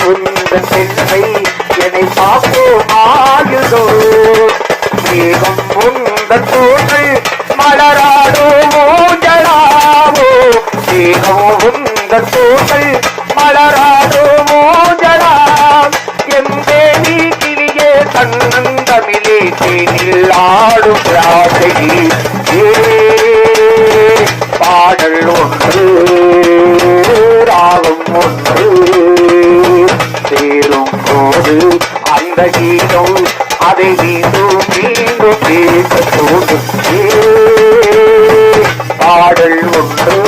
உந்தன் பெண்ணை என்னை பார்ப்போமாயுதோ மேகம் உந்தன் தோற்று மலராடோ மூஞ்சலாவோ மேகம் உந்தன் தோற்று மலராடோ மூஞ்சலாம் எந்தே நீ கிளியே தன்னந்தமிழே தேனில் ஆடும் ராசகி பாடல் ஒன்று ராகம் ஒன்று சேரும் போது அந்த கீதம் அதை மீண்டும் மீண்டும் பேச தோன்றும் பாடல் ஒன்று